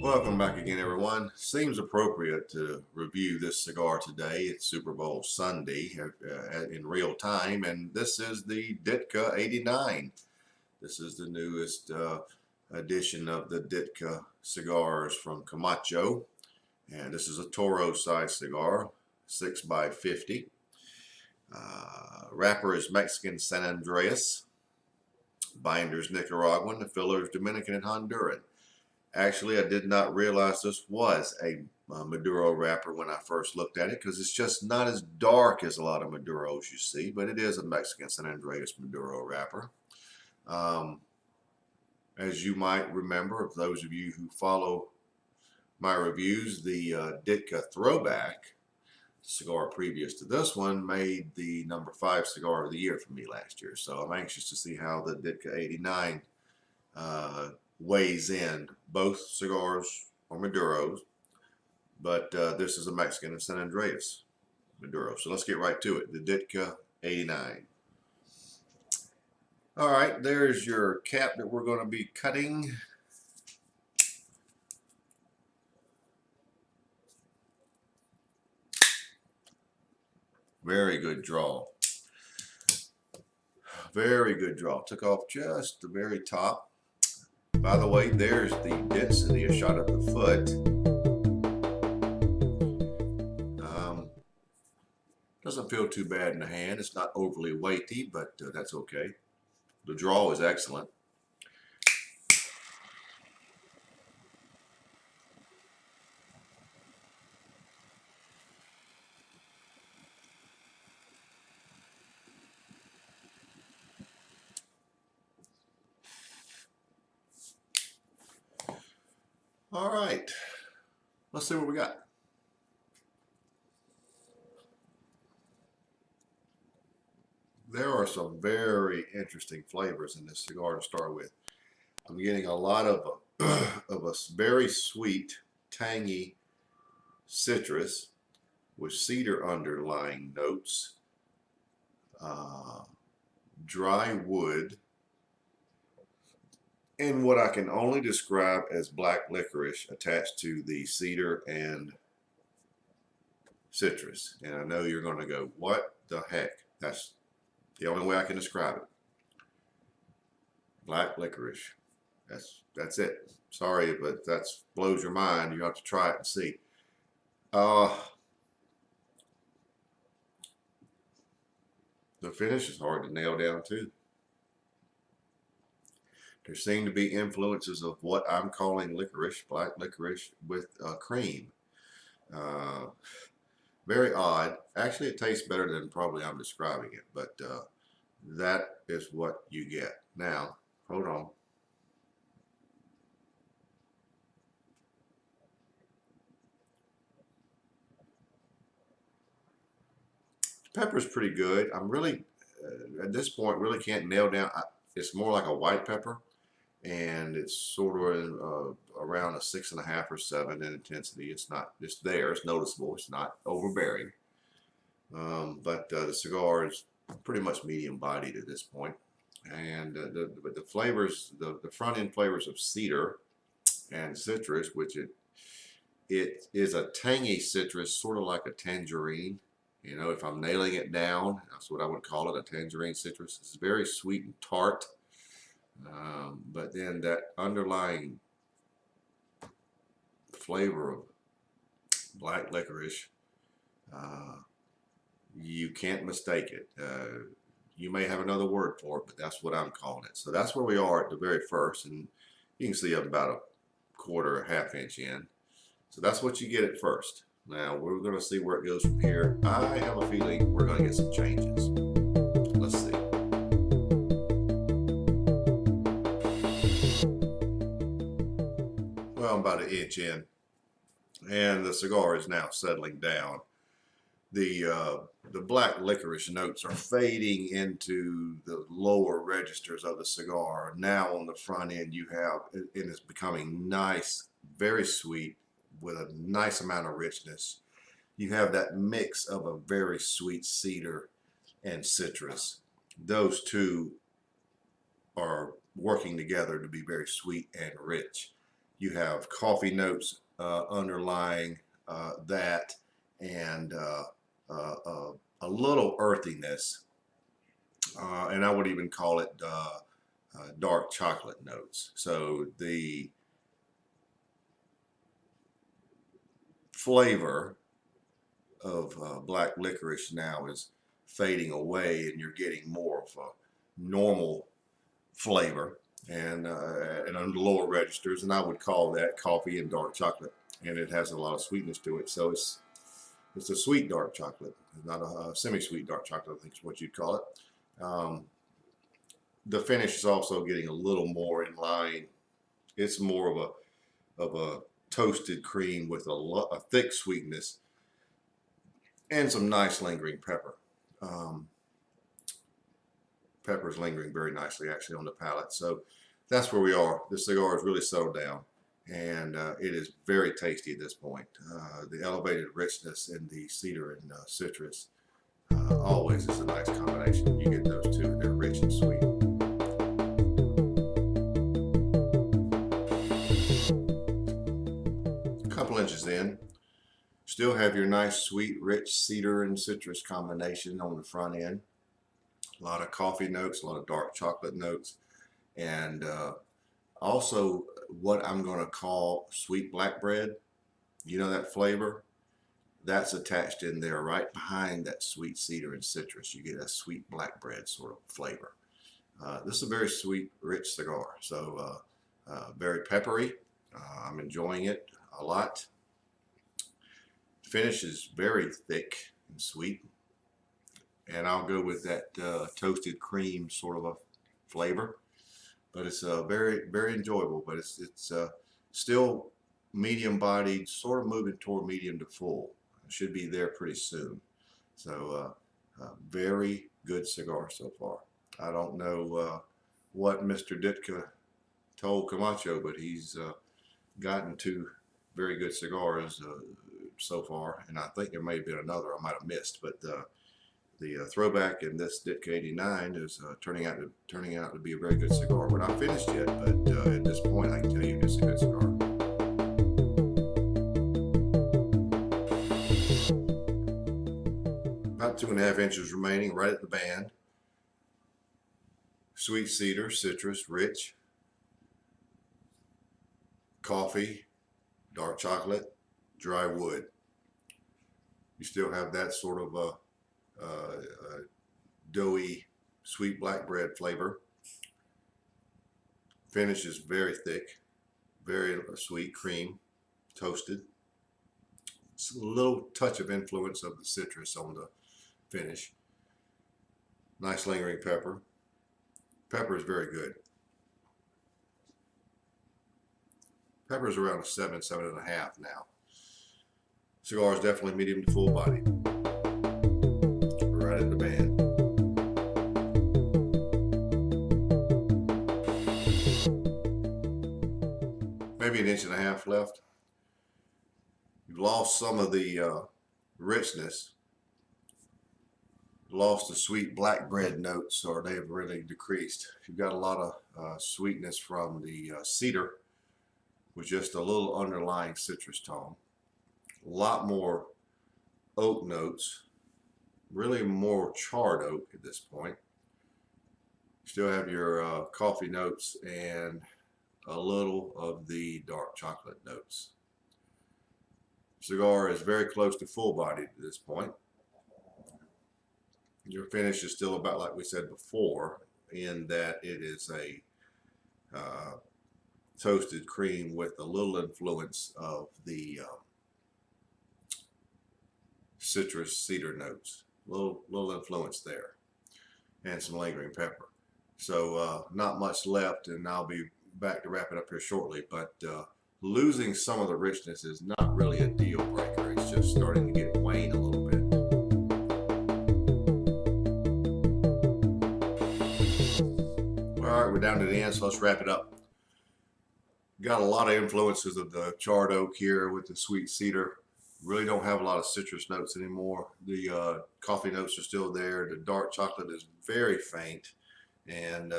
Welcome back again, everyone. Seems appropriate to review this cigar today. It's Super Bowl Sunday in real time, and this is the Ditka 89. This is the newest edition of the Ditka cigars from Camacho, and this is a Toro size cigar, 6x50. Wrapper is Mexican San Andreas, binders Nicaraguan, the fillers Dominican and Honduran. Actually, I did not realize this was a Maduro wrapper when I first looked at it, because it's just not as dark as a lot of Maduros you see, but it is a Mexican San Andreas Maduro wrapper. As you might remember, of those of you who follow my reviews, the Ditka Throwback cigar previous to this one made the number 5 cigar of the year for me last year. So I'm anxious to see how the Ditka 89 weighs in. Both cigars are Maduros, but this is a Mexican and San Andreas Maduro. So let's get right to it. The Ditka 89. All right, there's your cap that we're going to be cutting. Very good draw. Very good draw. Took off just the very top. By the way, there's the density, a shot of the foot. Doesn't feel too bad in the hand. It's not overly weighty, but that's okay. The draw is excellent. All right, let's see what we got. There are some very interesting flavors in this cigar to start with. I'm getting a lot of a very sweet, tangy citrus with cedar underlying notes, dry wood, and what I can only describe as black licorice attached to the cedar and citrus. And I know you're going to go, what the heck? That's the only way I can describe it. Black licorice. That's it. Sorry, but that blows your mind. You have to try it and see. The finish is hard to nail down too. There seem to be influences of what I'm calling licorice, black licorice with cream. Very odd. Actually, it tastes better than probably I'm describing it, but that is what you get. Now, hold on. Pepper's pretty good. I'm really, at this point, really can't nail down. It's more like a white pepper, and it's sort of around a 6.5 or 7 in intensity. It's not, it's there, it's noticeable, it's not overbearing. But the cigar is pretty much medium bodied at this point. And the flavors, the front end flavors of cedar and citrus, which it is a tangy citrus, sort of like a tangerine. You know, if I'm nailing it down, that's what I would call it, a tangerine citrus. It's very sweet and tart. But then that underlying flavor of black licorice, you can't mistake it. You may have another word for it, but that's what I'm calling it. So that's where we are at the very first, and you can see I'm about a quarter, a half inch in. So that's what you get at first. Now we're going to see where it goes from here. I have a feeling we're going to get some changes. Let's see. Well, I'm about an inch in, and the cigar is now settling down. The black licorice notes are fading into the lower registers of the cigar. Now on the front end you have, and it's becoming nice, very sweet with a nice amount of richness. You have that mix of a very sweet cedar and citrus. Those two are working together to be very sweet and rich. You have coffee notes underlying that, and a little earthiness, and I would even call it dark chocolate notes. So the flavor of black licorice now is fading away, and you're getting more of a normal flavor, and on the lower registers, and I would call that coffee and dark chocolate, and it has a lot of sweetness to it. So it's a sweet dark chocolate, not a semi-sweet dark chocolate, I think is what you'd call it. The finish is also getting a little more in line. It's more of a toasted cream with a thick sweetness and some nice lingering pepper. Pepper is lingering very nicely actually on the palate. So that's where we are. The cigar has really settled down, and it is very tasty at this point. The elevated richness in the cedar and citrus always is a nice combination. You get those two, they're rich and sweet. A couple inches in, still have your nice sweet rich cedar and citrus combination on the front end. A lot of coffee notes, a lot of dark chocolate notes, and also what I'm going to call sweet black bread. You know that flavor? That's attached in there right behind that sweet cedar and citrus. You get a sweet black bread sort of flavor. This is a very sweet, rich cigar. So very peppery. I'm enjoying it a lot. The finish is very thick and sweet. And I'll go with that toasted cream sort of a flavor. But it's very, very enjoyable. But it's still medium bodied, sort of moving toward medium to full. It should be there pretty soon. So very good cigar so far. I don't know what Mr. Ditka told Camacho, but he's gotten two very good cigars so far. And I think there may have been another I might have missed, but the throwback in this Ditka 89 is turning out to be a very good cigar. We're not finished yet, but at this point I can tell you it's a good cigar. About 2.5 inches remaining, right at the band. Sweet cedar, citrus, rich. Coffee, dark chocolate, dry wood. You still have that sort of doughy, sweet black bread flavor. Finish is very thick, very sweet cream, toasted. It's a little touch of influence of the citrus on the finish. Nice lingering pepper. Pepper is very good. Pepper is around a 7, 7.5 now. Cigar is definitely medium to full body. Right at the band. Maybe 1.5 inches left. You've lost some of the richness. Lost the sweet black bread notes, or they've really decreased. You've got a lot of sweetness from the cedar with just a little underlying citrus tone. A lot more oak notes, really more charred oak at this point. Still have your coffee notes and a little of the dark chocolate notes. Cigar is very close to full bodied at this point. Your finish is still about like we said before, in that it is a toasted cream with a little influence of the citrus cedar notes. Little influence there, and some lingering pepper. So not much left, and I'll be back to wrap it up here shortly. But losing some of the richness is not really a deal breaker. It's just starting to get wane a little bit. All right, we're down to the end, so let's wrap it up. Got a lot of influences of the charred oak here with the sweet cedar. Really don't have a lot of citrus notes anymore. The coffee notes are still there. The dark chocolate is very faint, and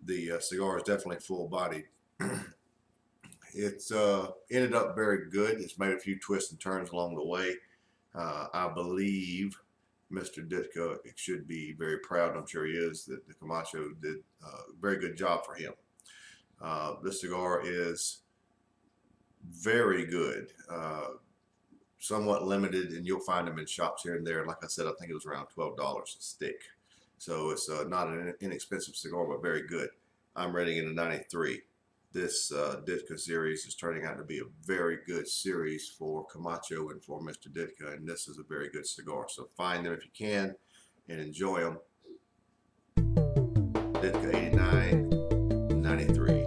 the cigar is definitely full bodied. It's ended up very good. It's made a few twists and turns along the way. I believe Mr. Ditka should be very proud. I'm sure he is that the Camacho did a very good job for him. This cigar is very good. Somewhat limited, and you'll find them in shops here and there. Like I said, I think it was around $12 a stick. So it's not an inexpensive cigar, but very good. I'm rating it a 93. This Ditka series is turning out to be a very good series for Camacho and for Mr. Ditka, and this is a very good cigar. So find them if you can and enjoy them. Ditka 89, 93.